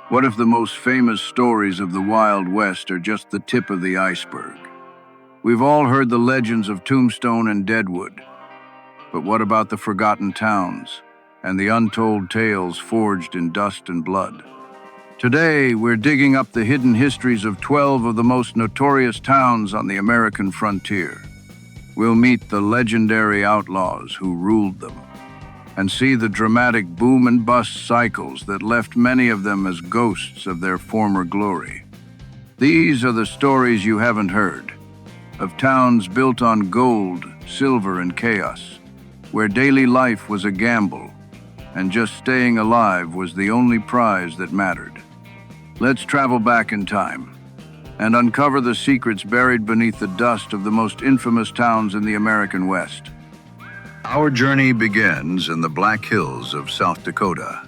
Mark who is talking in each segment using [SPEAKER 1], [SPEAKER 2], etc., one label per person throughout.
[SPEAKER 1] What if the most famous stories of the Wild West are just the tip of the iceberg? We've all heard the legends of Tombstone and Deadwood, but what about the forgotten towns and the untold tales forged in dust and blood? Today, we're digging up the hidden histories of 12 of the most notorious towns on the American frontier. We'll meet the legendary outlaws who ruled them, and see the dramatic boom and bust cycles that left many of them as ghosts of their former glory. These are the stories you haven't heard, of towns built on gold, silver, and chaos, where daily life was a gamble, and just staying alive was the only prize that mattered. Let's travel back in time and uncover the secrets buried beneath the dust of the most infamous towns in the American West. Our journey begins in the Black Hills of South Dakota,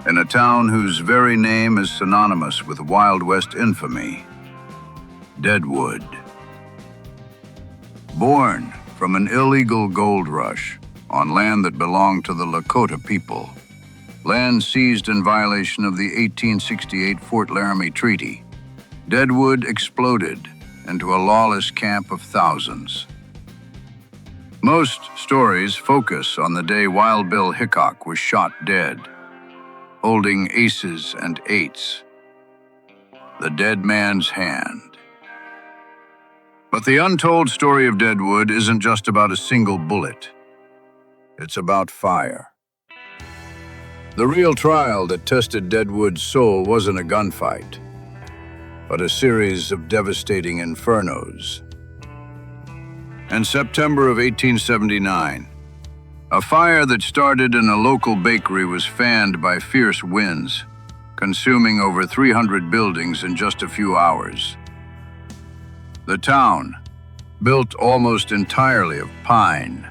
[SPEAKER 1] in a town whose very name is synonymous with Wild West infamy, Deadwood. Born from an illegal gold rush on land that belonged to the Lakota people, land seized in violation of the 1868 Fort Laramie Treaty, Deadwood exploded into a lawless camp of thousands. Most stories focus on the day Wild Bill Hickok was shot dead, holding aces and eights, the dead man's hand. But the untold story of Deadwood isn't just about a single bullet. It's about fire. The real trial that tested Deadwood's soul wasn't a gunfight, but a series of devastating infernos. In September of 1879, a fire that started in a local bakery was fanned by fierce winds, consuming over 300 buildings in just a few hours. The town, built almost entirely of pine,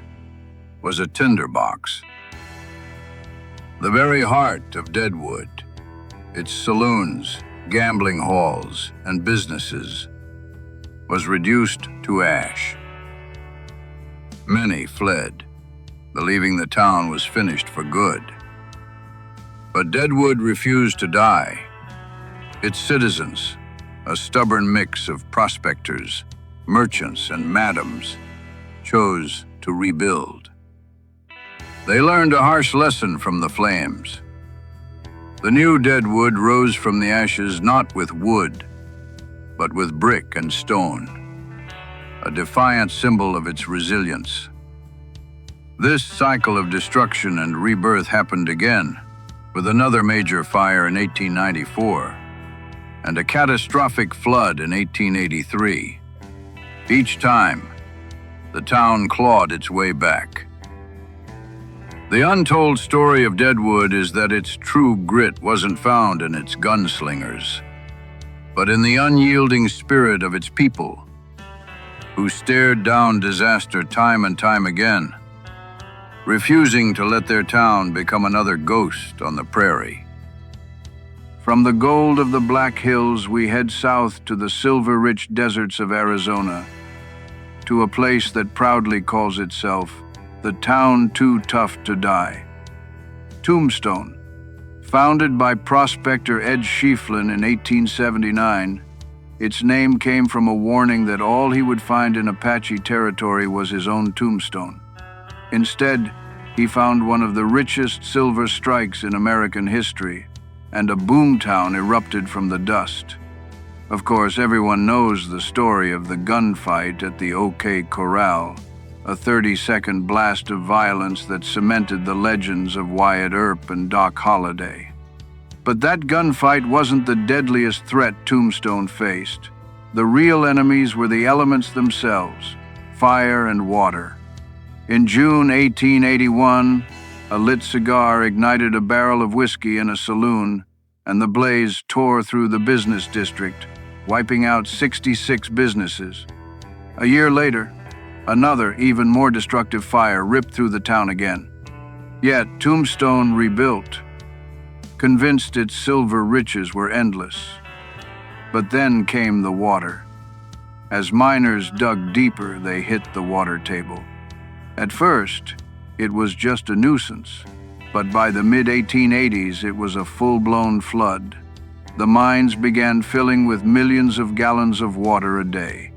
[SPEAKER 1] was a tinderbox. The very heart of Deadwood, its saloons, gambling halls, and businesses, was reduced to ash. Many fled, believing the town was finished for good. But Deadwood refused to die. Its citizens, a stubborn mix of prospectors, merchants, and madams, chose to rebuild. They learned a harsh lesson from the flames. The new Deadwood rose from the ashes not with wood, but with brick and stone, a defiant symbol of its resilience. This cycle of destruction and rebirth happened again, with another major fire in 1894 and a catastrophic flood in 1883. Each time, the town clawed its way back. The untold story of Deadwood is that its true grit wasn't found in its gunslingers, but in the unyielding spirit of its people, who stared down disaster time and time again, refusing to let their town become another ghost on the prairie. From the gold of the Black Hills, we head south to the silver-rich deserts of Arizona, to a place that proudly calls itself the town too tough to die. Tombstone, founded by prospector Ed Schieffelin in 1879, its name came from a warning that all he would find in Apache territory was his own tombstone. Instead, he found one of the richest silver strikes in American history, and a boomtown erupted from the dust. Of course, everyone knows the story of the gunfight at the OK Corral, a 30-second blast of violence that cemented the legends of Wyatt Earp and Doc Holliday. But that gunfight wasn't the deadliest threat Tombstone faced. The real enemies were the elements themselves, fire and water. In June 1881, a lit cigar ignited a barrel of whiskey in a saloon, and the blaze tore through the business district, wiping out 66 businesses. A year later, another, even more destructive fire ripped through the town again. Yet Tombstone rebuilt, convinced its silver riches were endless. But then came the water. As miners dug deeper, they hit the water table. At first, it was just a nuisance, but by the mid-1880s, it was a full-blown flood, the mines began filling with millions of gallons of water a day.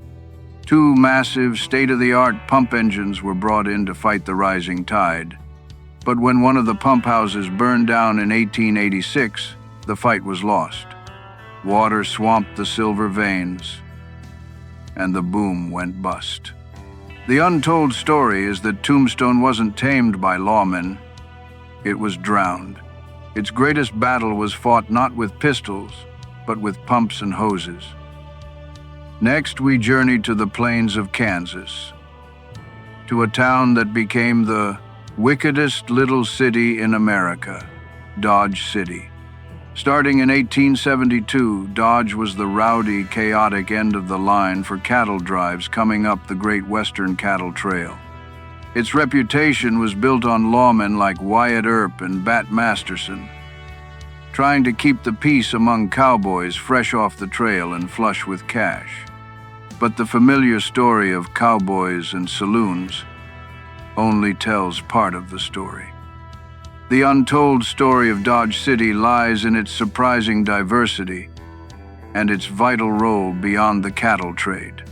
[SPEAKER 1] Two massive, state-of-the-art pump engines were brought in to fight the rising tide. But when one of the pump houses burned down in 1886, the fight was lost. Water swamped the silver veins, and the boom went bust. The untold story is that Tombstone wasn't tamed by lawmen. It was drowned. Its greatest battle was fought not with pistols, but with pumps and hoses. Next, we journeyed to the plains of Kansas, to a town that became the wickedest little city in America, Dodge City. Starting in 1872, Dodge was the rowdy, chaotic end of the line for cattle drives coming up the Great Western Cattle Trail. Its reputation was built on lawmen like Wyatt Earp and Bat Masterson, trying to keep the peace among cowboys fresh off the trail and flush with cash. But the familiar story of cowboys and saloons only tells part of the story. The untold story of Dodge City lies in its surprising diversity and its vital role beyond the cattle trade.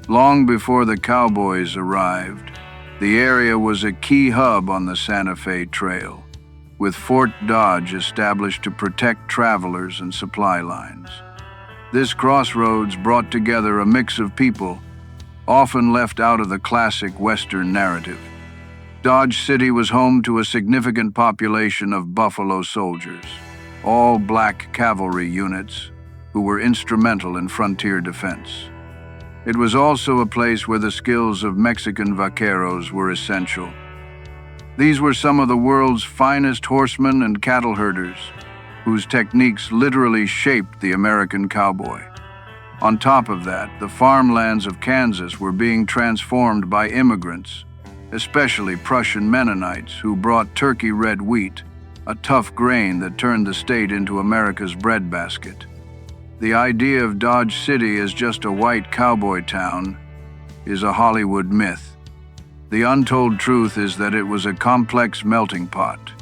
[SPEAKER 1] Long before the cowboys arrived, the area was a key hub on the Santa Fe Trail, with Fort Dodge established to protect travelers and supply lines. This crossroads brought together a mix of people, often left out of the classic Western narrative. Dodge City was home to a significant population of Buffalo soldiers, all black cavalry units who were instrumental in frontier defense. It was also a place where the skills of Mexican vaqueros were essential. These were some of the world's finest horsemen and cattle herders, whose techniques literally shaped the American cowboy. On top of that, the farmlands of Kansas were being transformed by immigrants, especially Prussian Mennonites who brought turkey red wheat, a tough grain that turned the state into America's breadbasket. The idea of Dodge City as just a white cowboy town is a Hollywood myth. The untold truth is that it was a complex melting pot,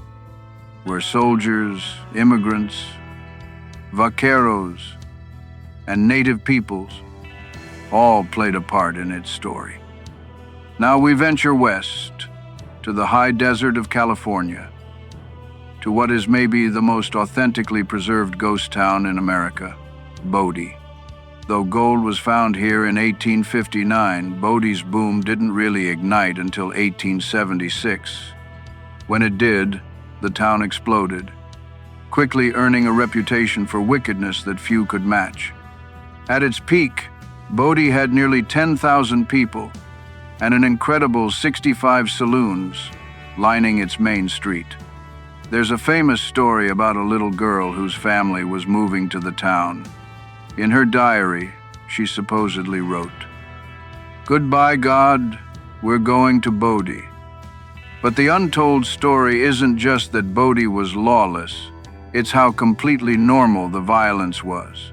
[SPEAKER 1] where soldiers, immigrants, vaqueros, and native peoples all played a part in its story. Now we venture west, to the high desert of California, to what is maybe the most authentically preserved ghost town in America, Bodie. Though gold was found here in 1859, Bodie's boom didn't really ignite until 1876. When it did, the town exploded, quickly earning a reputation for wickedness that few could match. At its peak, Bodie had nearly 10,000 people and an incredible 65 saloons lining its main street. There's a famous story about a little girl whose family was moving to the town. In her diary, she supposedly wrote, "Goodbye, God, we're going to Bodie." But the untold story isn't just that Bodie was lawless, it's how completely normal the violence was.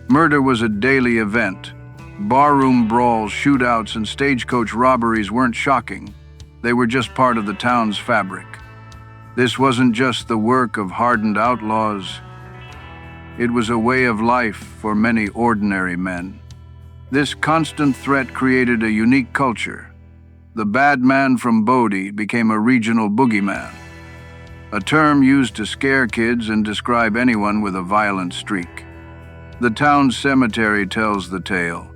[SPEAKER 1] Murder was a daily event. Barroom brawls, shootouts, and stagecoach robberies weren't shocking. They were just part of the town's fabric. This wasn't just the work of hardened outlaws. It was a way of life for many ordinary men. This constant threat created a unique culture. The bad man from Bodie became a regional boogeyman, a term used to scare kids and describe anyone with a violent streak. The town's cemetery tells the tale,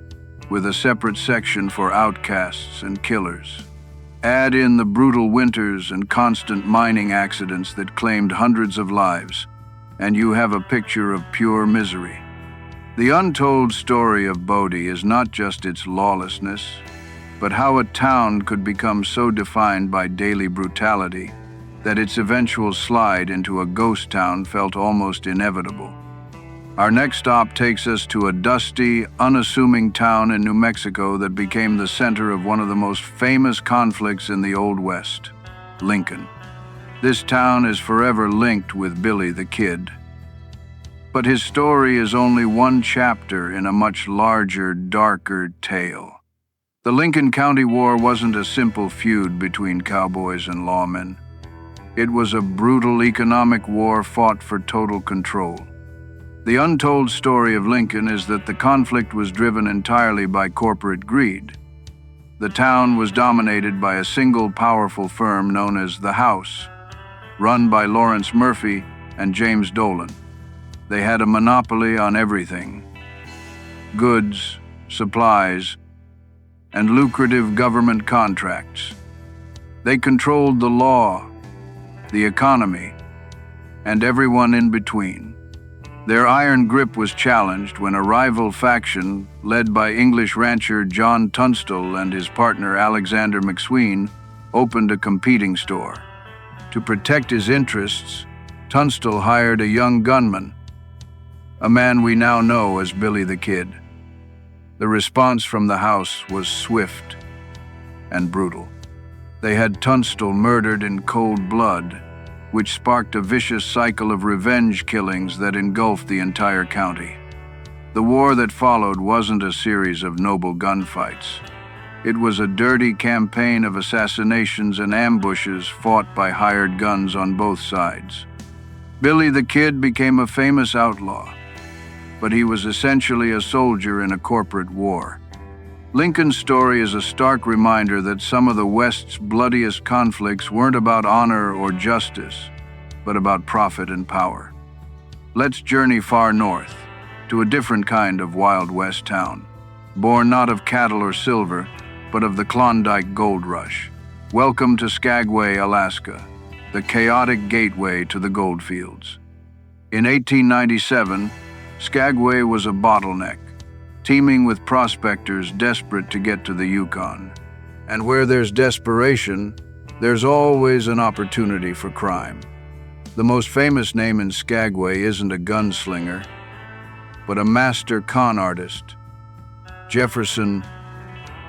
[SPEAKER 1] with a separate section for outcasts and killers. Add in the brutal winters and constant mining accidents that claimed hundreds of lives, and you have a picture of pure misery. The untold story of Bodie is not just its lawlessness, but how a town could become so defined by daily brutality that its eventual slide into a ghost town felt almost inevitable. Our next stop takes us to a dusty, unassuming town in New Mexico that became the center of one of the most famous conflicts in the Old West, Lincoln. This town is forever linked with Billy the Kid. But his story is only one chapter in a much larger, darker tale. The Lincoln County War wasn't a simple feud between cowboys and lawmen. It was a brutal economic war fought for total control. The untold story of Lincoln is that the conflict was driven entirely by corporate greed. The town was dominated by a single powerful firm known as the House, run by Lawrence Murphy and James Dolan. They had a monopoly on everything: goods, supplies, and lucrative government contracts. They controlled the law, the economy, and everyone in between. Their iron grip was challenged when a rival faction, led by English rancher John Tunstall and his partner Alexander McSween, opened a competing store. To protect his interests, Tunstall hired a young gunman, a man we now know as Billy the Kid. The response from the House was swift and brutal. They had Tunstall murdered in cold blood, which sparked a vicious cycle of revenge killings that engulfed the entire county. The war that followed wasn't a series of noble gunfights. It was a dirty campaign of assassinations and ambushes fought by hired guns on both sides. Billy the Kid became a famous outlaw, but he was essentially a soldier in a corporate war. Lincoln's story is a stark reminder that some of the West's bloodiest conflicts weren't about honor or justice, but about profit and power. Let's journey far north, to a different kind of Wild West town, born not of cattle or silver, but of the Klondike Gold Rush. Welcome to Skagway, Alaska, the chaotic gateway to the goldfields. In 1897, Skagway was a bottleneck, teeming with prospectors desperate to get to the Yukon. And where there's desperation, there's always an opportunity for crime. The most famous name in Skagway isn't a gunslinger, but a master con artist, Jefferson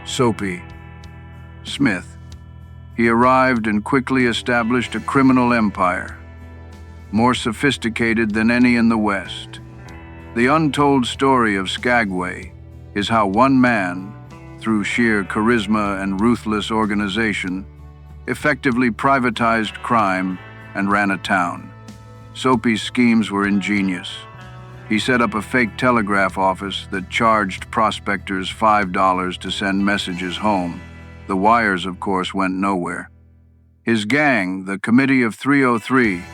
[SPEAKER 1] Soapy Smith. He arrived and quickly established a criminal empire, more sophisticated than any in the West. The untold story of Skagway is how one man, through sheer charisma and ruthless organization, effectively privatized crime and ran a town. Soapy's schemes were ingenious. He set up a fake telegraph office that charged prospectors $5 to send messages home. The wires, of course, went nowhere. His gang, the Committee of 303,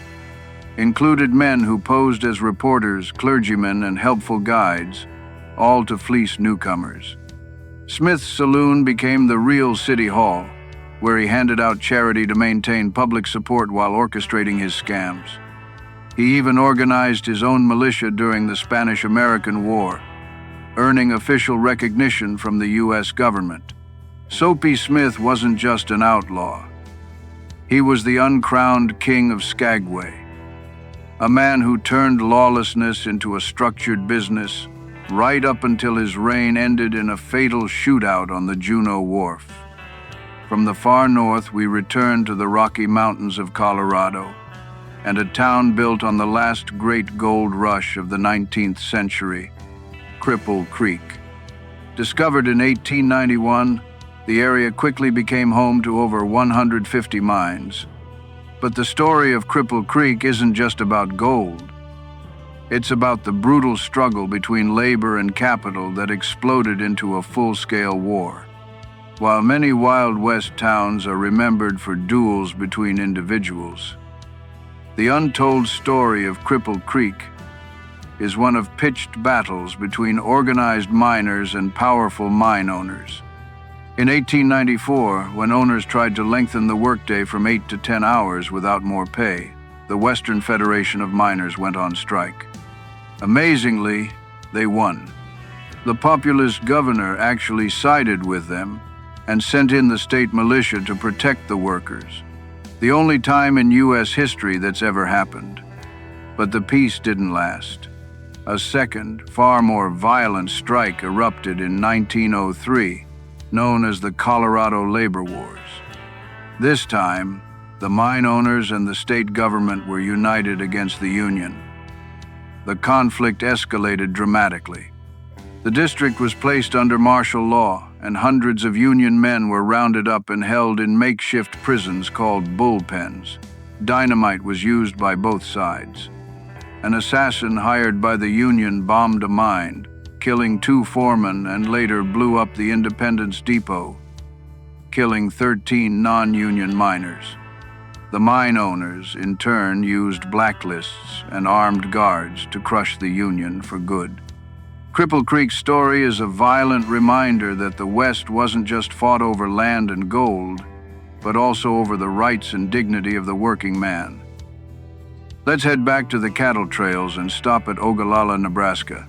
[SPEAKER 1] included men who posed as reporters, clergymen, and helpful guides, all to fleece newcomers. Smith's saloon became the real city hall, where he handed out charity to maintain public support while orchestrating his scams. He even organized his own militia during the Spanish-American War, earning official recognition from the U.S. government. Soapy Smith wasn't just an outlaw. He was the uncrowned king of Skagway, a man who turned lawlessness into a structured business, right up until his reign ended in a fatal shootout on the Juneau Wharf. From the far north, we return to the Rocky Mountains of Colorado, and a town built on the last great gold rush of the 19th century, Cripple Creek. Discovered in 1891, the area quickly became home to over 150 mines. But the story of Cripple Creek isn't just about gold. It's about the brutal struggle between labor and capital that exploded into a full-scale war. While many Wild West towns are remembered for duels between individuals, the untold story of Cripple Creek is one of pitched battles between organized miners and powerful mine owners. In 1894, when owners tried to lengthen the workday from 8 to 10 hours without more pay, the Western Federation of Miners went on strike. Amazingly, they won. The populist governor actually sided with them and sent in the state militia to protect the workers. The only time in U.S. history that's ever happened. But the peace didn't last. A second, far more violent strike erupted in 1903, known as the Colorado Labor Wars. This time, the mine owners and the state government were united against the Union. The conflict escalated dramatically. The district was placed under martial law, and hundreds of Union men were rounded up and held in makeshift prisons called bullpens. Dynamite was used by both sides. An assassin hired by the Union bombed a mine, killing 2 foremen, and later blew up the Independence Depot, killing 13 non-union miners. The mine owners, in turn, used blacklists and armed guards to crush the Union for good. Cripple Creek's story is a violent reminder that the West wasn't just fought over land and gold, but also over the rights and dignity of the working man. Let's head back to the cattle trails and stop at Ogallala, Nebraska.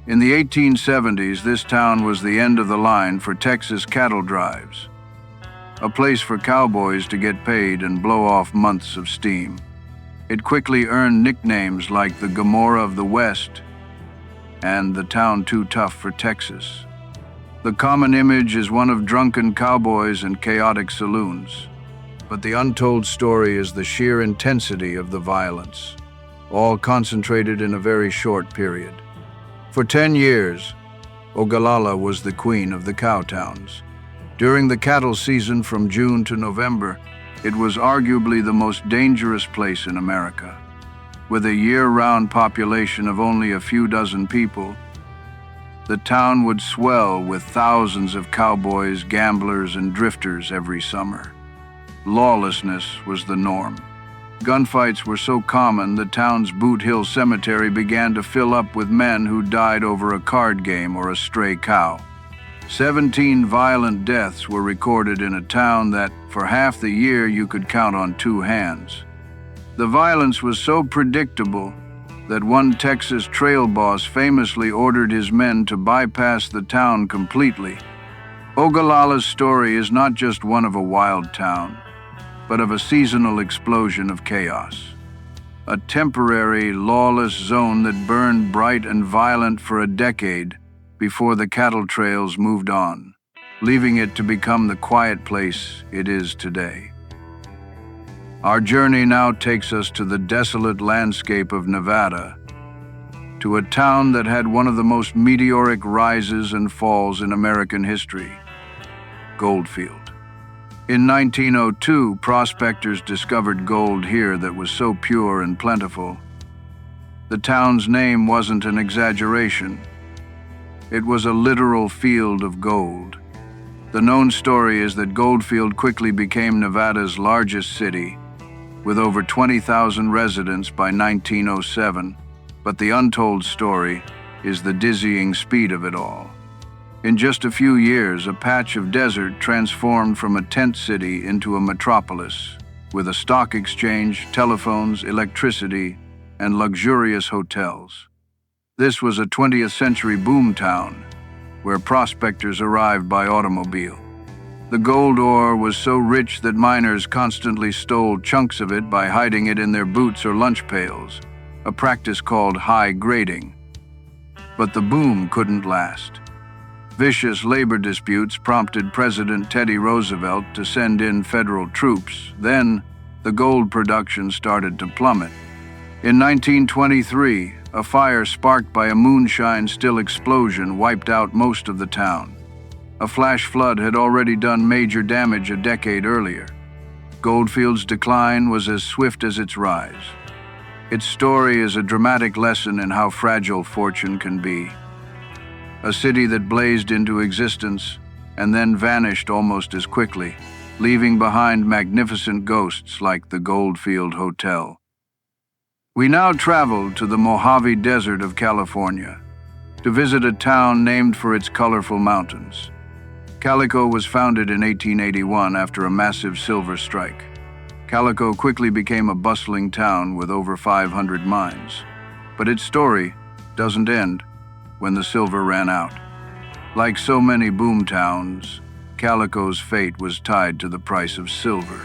[SPEAKER 1] In the 1870s, this town was the end of the line for Texas cattle drives, a place for cowboys to get paid and blow off months of steam. It quickly earned nicknames like the Gomorrah of the West and the town too tough for Texas. The common image is one of drunken cowboys and chaotic saloons, but the untold story is the sheer intensity of the violence, all concentrated in a very short period. For 10 years, Ogallala was the queen of the cow towns. During the cattle season from June to November, it was arguably the most dangerous place in America. With a year-round population of only a few dozen people, the town would swell with thousands of cowboys, gamblers, and drifters every summer. Lawlessness was the norm. Gunfights were so common, the town's Boot Hill Cemetery began to fill up with men who died over a card game or a stray cow. 17 violent deaths were recorded in a town that, for half the year, you could count on 2 hands. The violence was so predictable that one Texas trail boss famously ordered his men to bypass the town completely. Ogallala's story is not just one of a wild town, but of a seasonal explosion of chaos. A temporary, lawless zone that burned bright and violent for a decade before the cattle trails moved on, leaving it to become the quiet place it is today. Our journey now takes us to the desolate landscape of Nevada, to a town that had one of the most meteoric rises and falls in American history, Goldfield. In 1902, prospectors discovered gold here that was so pure and plentiful. The town's name wasn't an exaggeration. It was a literal field of gold. The known story is that Goldfield quickly became Nevada's largest city, with over 20,000 residents by 1907, but the untold story is the dizzying speed of it all. In just a few years, a patch of desert transformed from a tent city into a metropolis, with a stock exchange, telephones, electricity, and luxurious hotels. This was a 20th century boomtown, where prospectors arrived by automobile. The gold ore was so rich that miners constantly stole chunks of it by hiding it in their boots or lunch pails, a practice called high grading. But the boom couldn't last. Vicious labor disputes prompted President Teddy Roosevelt to send in federal troops. Then, the gold production started to plummet. In 1923, a fire sparked by a moonshine still explosion wiped out most of the town. A flash flood had already done major damage a decade earlier. Goldfield's decline was as swift as its rise. Its story is a dramatic lesson in how fragile fortune can be. A city that blazed into existence and then vanished almost as quickly, leaving behind magnificent ghosts like the Goldfield Hotel. We now travel to the Mojave Desert of California to visit a town named for its colorful mountains. Calico was founded in 1881 after a massive silver strike. Calico quickly became a bustling town with over 500 mines. But its story doesn't end when the silver ran out. Like so many boomtowns, Calico's fate was tied to the price of silver.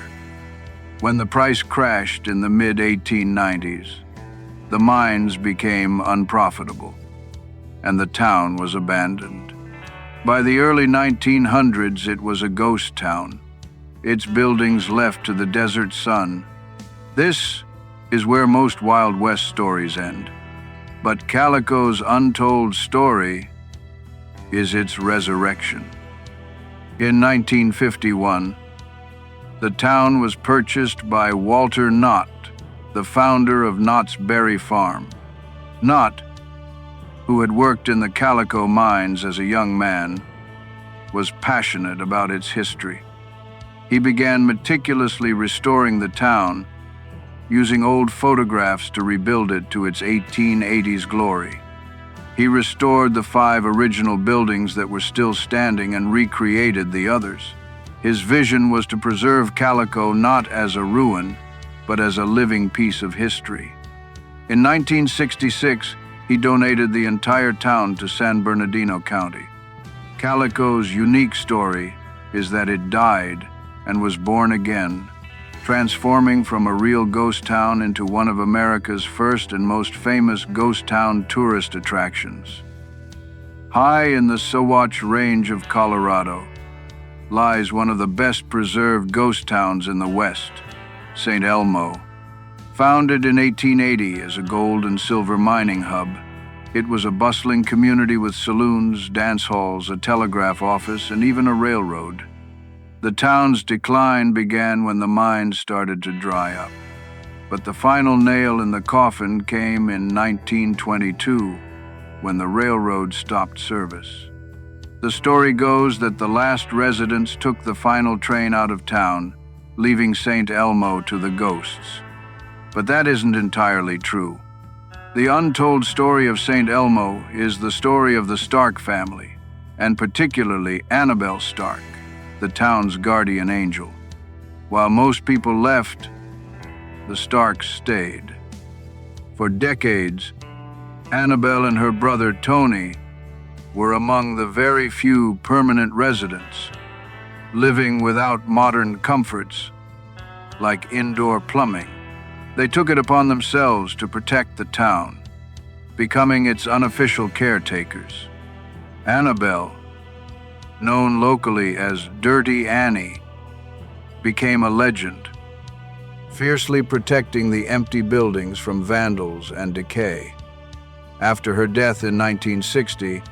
[SPEAKER 1] When the price crashed in the mid-1890s, the mines became unprofitable, and the town was abandoned. By the early 1900s, it was a ghost town, its buildings left to the desert sun. This is where most Wild West stories end. But Calico's untold story is its resurrection. In 1951, the town was purchased by Walter Knott, the founder of Knott's Berry Farm. Knott, who had worked in the Calico mines as a young man, was passionate about its history. He began meticulously restoring the town, using old photographs to rebuild it to its 1880s glory. He restored the 5 original buildings that were still standing and recreated the others. His vision was to preserve Calico not as a ruin, but as a living piece of history. In 1966, he donated the entire town to San Bernardino County. Calico's unique story is that it died and was born again, transforming from a real ghost town into one of America's first and most famous ghost town tourist attractions. High in the Sawatch Range of Colorado lies one of the best preserved ghost towns in the West, St. Elmo. Founded in 1880 as a gold and silver mining hub, it was a bustling community with saloons, dance halls, a telegraph office, and even a railroad. The town's decline began when the mines started to dry up. But the final nail in the coffin came in 1922, when the railroad stopped service. The story goes that the last residents took the final train out of town, leaving St. Elmo to the ghosts. But that isn't entirely true. The untold story of St. Elmo is the story of the Stark family, and particularly Annabelle Stark, the town's guardian angel. While most people left, the Starks stayed. For decades, Annabelle and her brother Tony were among the very few permanent residents, living without modern comforts like indoor plumbing. They took it upon themselves to protect the town, becoming its unofficial caretakers. Annabelle, known locally as Dirty Annie, became a legend, fiercely protecting the empty buildings from vandals and decay. After her death in 1960,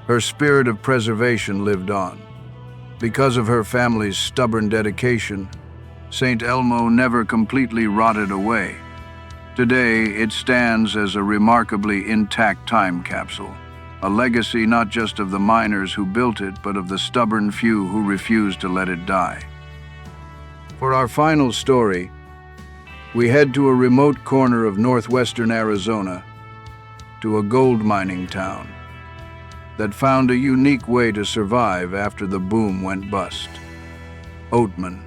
[SPEAKER 1] her spirit of preservation lived on. Because of her family's stubborn dedication, St. Elmo never completely rotted away. Today, it stands as a remarkably intact time capsule, a legacy not just of the miners who built it, but of the stubborn few who refused to let it die. For our final story, we head to a remote corner of northwestern Arizona, to a gold mining town that found a unique way to survive after the boom went bust. Oatman.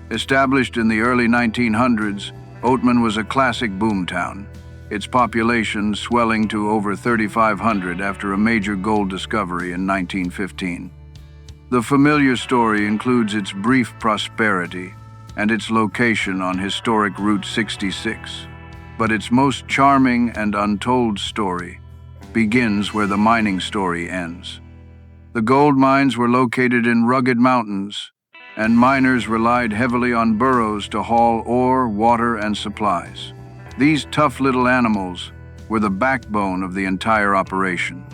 [SPEAKER 1] Established in the early 1900s, Oatman was a classic boomtown, its population swelling to over 3,500 after a major gold discovery in 1915. The familiar story includes its brief prosperity and its location on historic Route 66. But its most charming and untold story begins where the mining story ends. The gold mines were located in rugged mountains, and miners relied heavily on burros to haul ore, water, and supplies. These tough little animals were the backbone of the entire operation.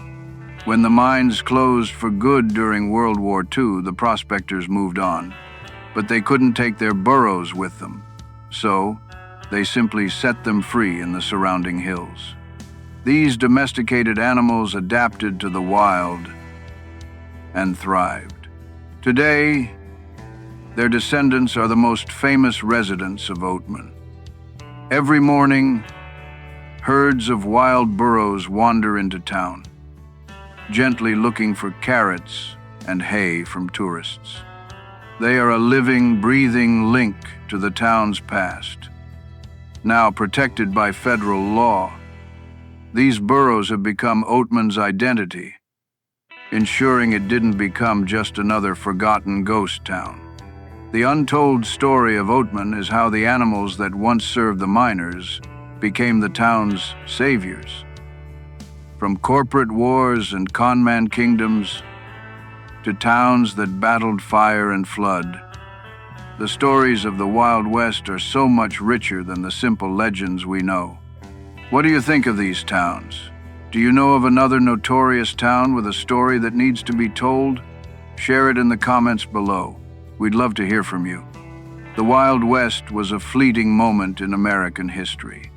[SPEAKER 1] When the mines closed for good during World War II, the prospectors moved on, but they couldn't take their burros with them, so they simply set them free in the surrounding hills. These domesticated animals adapted to the wild and thrived. Today, their descendants are the most famous residents of Oatman. Every morning, herds of wild burros wander into town, gently looking for carrots and hay from tourists. They are a living, breathing link to the town's past. Now protected by federal law, these burros have become Oatman's identity, ensuring it didn't become just another forgotten ghost town. The untold story of Oatman is how the animals that once served the miners became the town's saviors. From corporate wars and conman kingdoms to towns that battled fire and flood, the stories of the Wild West are so much richer than the simple legends we know. What do you think of these towns? Do you know of another notorious town with a story that needs to be told? Share it in the comments below. We'd love to hear from you. The Wild West was a fleeting moment in American history,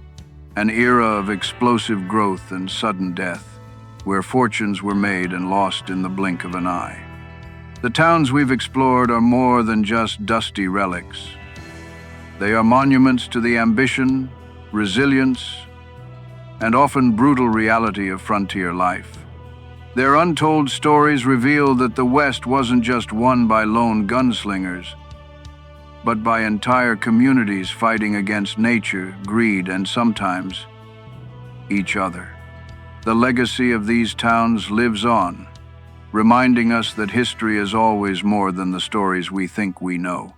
[SPEAKER 1] an era of explosive growth and sudden death, where fortunes were made and lost in the blink of an eye. The towns we've explored are more than just dusty relics. They are monuments to the ambition, resilience, and often brutal reality of frontier life. Their untold stories reveal that the West wasn't just won by lone gunslingers, but by entire communities fighting against nature, greed, and sometimes each other. The legacy of these towns lives on, reminding us that history is always more than the stories we think we know.